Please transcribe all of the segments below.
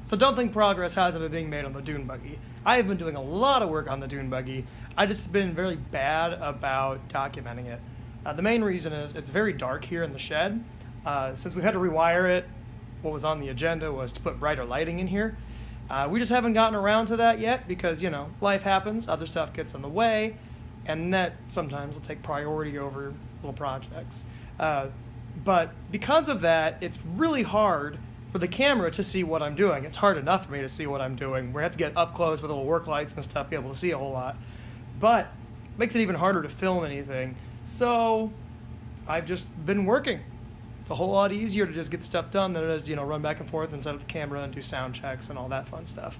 So don't think progress hasn't been being made on the Dune Buggy. I have been doing a lot of work on the Dune Buggy. I just been very bad about documenting it. The main reason is it's very dark here in the shed. Since we had to rewire it, what was on the agenda was to put brighter lighting in here. We just haven't gotten around to that yet because, life happens, other stuff gets in the way, and that sometimes will take priority over little projects. But because of that, it's really hard for the camera to see what I'm doing. It's hard enough for me to see what I'm doing. We have to get up close with little work lights and stuff to be able to see a whole lot. But it makes it even harder to film anything. So I've just been working. It's a whole lot easier to just get stuff done than it is, run back and forth and set up the camera and do sound checks and all that fun stuff.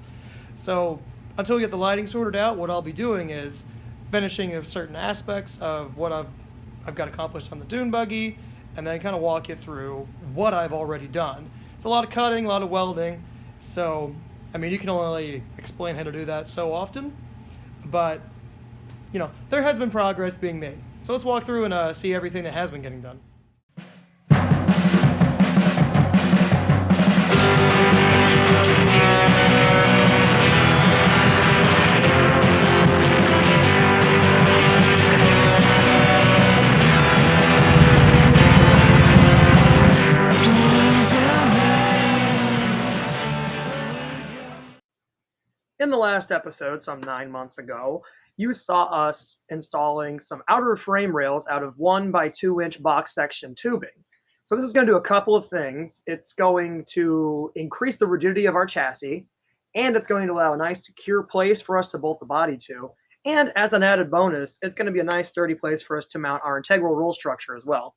So until we get the lighting sorted out, what I'll be doing is finishing of certain aspects of what I've got accomplished on the Dune Buggy, and then kind of walk you through what I've already done. It's a lot of cutting, a lot of welding, so, you can only explain how to do that so often, but, there has been progress being made. So let's walk through and see everything that has been getting done. In the last episode, some 9 months ago, you saw us installing some outer frame rails out of 1 by 2 inch box section tubing. So this is going to do a couple of things. It's going to increase the rigidity of our chassis, and it's going to allow a nice secure place for us to bolt the body to. And as an added bonus, it's going to be a nice sturdy place for us to mount our integral roll structure as well.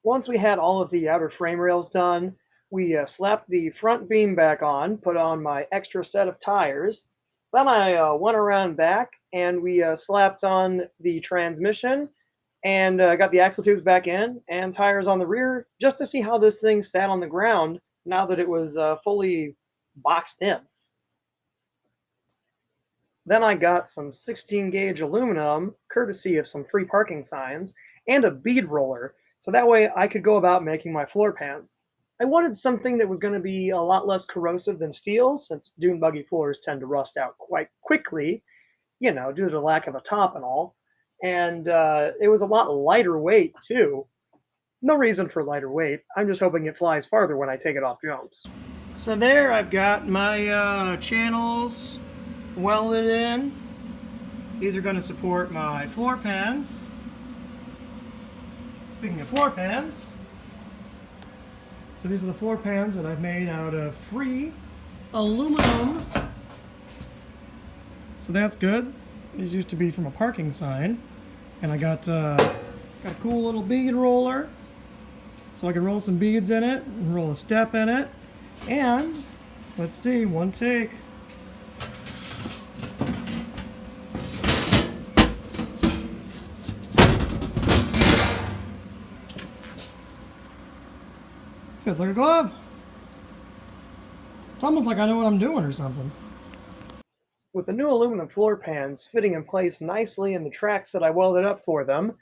Once we had all of the outer frame rails done, we slapped the front beam back on, put on my extra set of tires. Then I went around back and we slapped on the transmission and got the axle tubes back in and tires on the rear just to see how this thing sat on the ground now that it was fully boxed in. Then I got some 16 gauge aluminum, courtesy of some free parking signs, and a bead roller, so that way I could go about making my floor pans. I wanted something that was going to be a lot less corrosive than steel, since Dune Buggy floors tend to rust out quite quickly, due to the lack of a top and all. And it was a lot lighter weight, too. No reason for lighter weight. I'm just hoping it flies farther when I take it off jumps. So there, I've got my channels welded in. These are going to support my floor pans. Speaking of floor pans, so these are the floor pans that I've made out of free aluminum. So that's good. These used to be from a parking sign. And I got a cool little bead roller. So I can roll some beads in it, and roll a step in it. And, let's see, one take. Feels like a glove. It's almost like I know what I'm doing or something. With the new aluminum floor pans fitting in place nicely in the tracks that I welded up for them,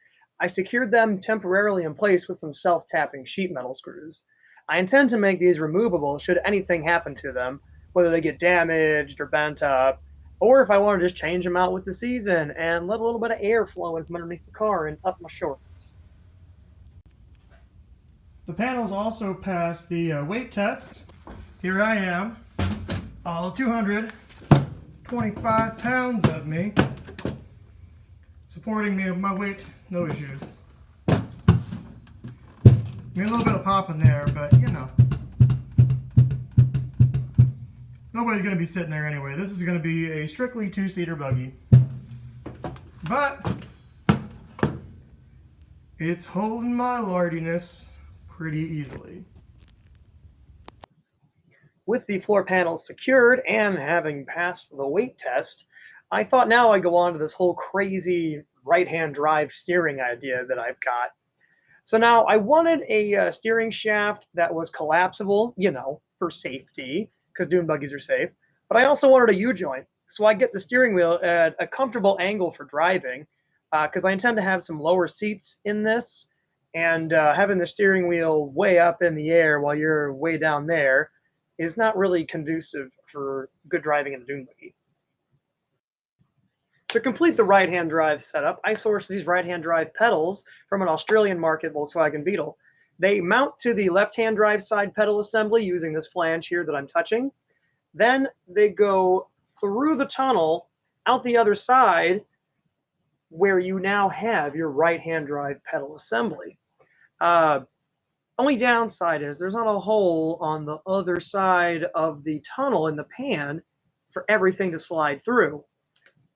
I secured them temporarily in place with some self-tapping sheet metal screws. I intend to make these removable should anything happen to them, whether they get damaged or bent up, or if I want to just change them out with the season and let a little bit of air flow in from underneath the car and up my shorts. The panels also passed the weight test. Here I am, all 225 pounds of me, supporting me with my weight, no issues. A little bit of pop in there, but nobody's going to be sitting there anyway. This is going to be a strictly two-seater buggy. But it's holding my lardiness pretty easily. With the floor panels secured and having passed the weight test, I thought now I'd go on to this whole crazy right-hand drive steering idea that I've got. So now I wanted a steering shaft that was collapsible, for safety, because dune buggies are safe, but I also wanted a U-joint, so I get the steering wheel at a comfortable angle for driving, because I intend to have some lower seats in this, and having the steering wheel way up in the air while you're way down there is not really conducive for good driving in a dune buggy. To complete the right-hand drive setup, I sourced these right-hand drive pedals from an Australian market Volkswagen Beetle. They mount to the left-hand drive side pedal assembly using this flange here that I'm touching. Then they go through the tunnel out the other side where you now have your right-hand drive pedal assembly. Only downside is there's not a hole on the other side of the tunnel in the pan for everything to slide through,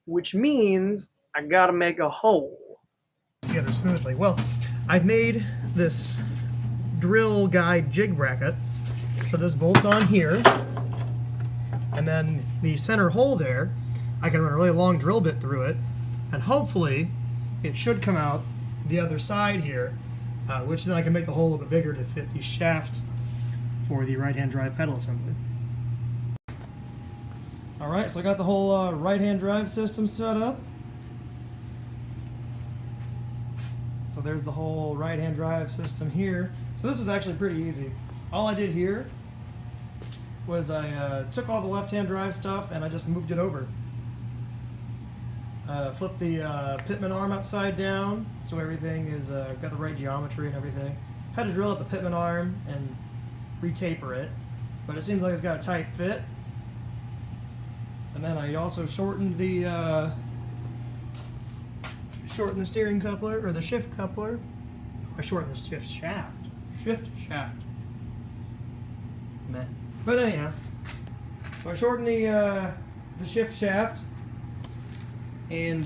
which means I gotta make a hole. Together smoothly. Well, I've made this drill guide jig bracket, so this bolts on here, and then the center hole there, I can run a really long drill bit through it, and hopefully it should come out the other side here, which then I can make the hole a little bit bigger to fit the shaft for the right-hand drive pedal assembly. Alright, so I got the whole right-hand drive system set up. So there's the whole right-hand drive system here. So this is actually pretty easy. All I did here was I took all the left-hand drive stuff and I just moved it over. Flipped the pitman arm upside down so everything is got the right geometry and everything. Had to drill out the pitman arm and re-taper it, but it seems like it's got a tight fit. And then I also shortened the steering coupler, or the shift coupler. I shortened the shift shaft. Shift shaft. Meh. But anyhow, so I shortened the shift shaft, and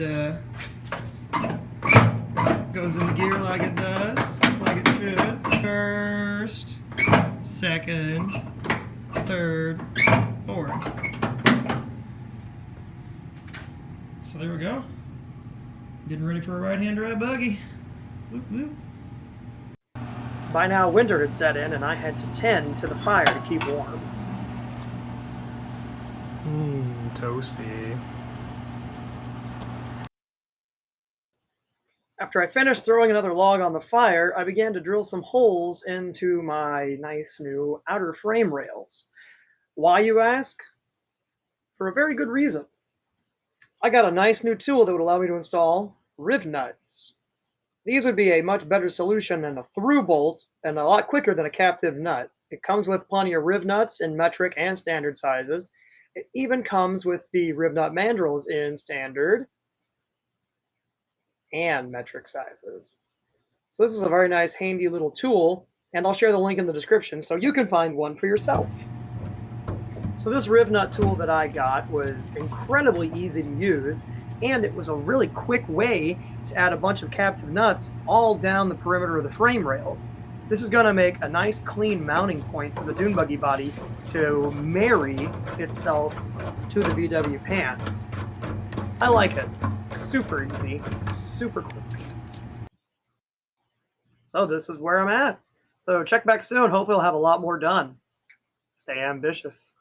goes into gear like it does, like it should. First, second, third, fourth. So there we go. Getting ready for a right-hand drive buggy. Whoop, whoop. By now, winter had set in, and I had to tend to the fire to keep warm. Toasty. After I finished throwing another log on the fire, I began to drill some holes into my nice new outer frame rails. Why, you ask? For a very good reason. I got a nice new tool that would allow me to install Rivnuts. These would be a much better solution than a through bolt and a lot quicker than a captive nut. It comes with plenty of Rivnuts in metric and standard sizes. It even comes with the Rivnut mandrels in standard and metric sizes. So this is a very nice handy little tool, and I'll share the link in the description so you can find one for yourself. So this Rivnut tool that I got was incredibly easy to use, and it was a really quick way to add a bunch of captive nuts all down the perimeter of the frame rails. This is going to make a nice clean mounting point for the dune buggy body to marry itself to the VW pan. I like it. Super easy, super quick. So this is where I'm at. So check back soon. Hope we'll have a lot more done. Stay ambitious.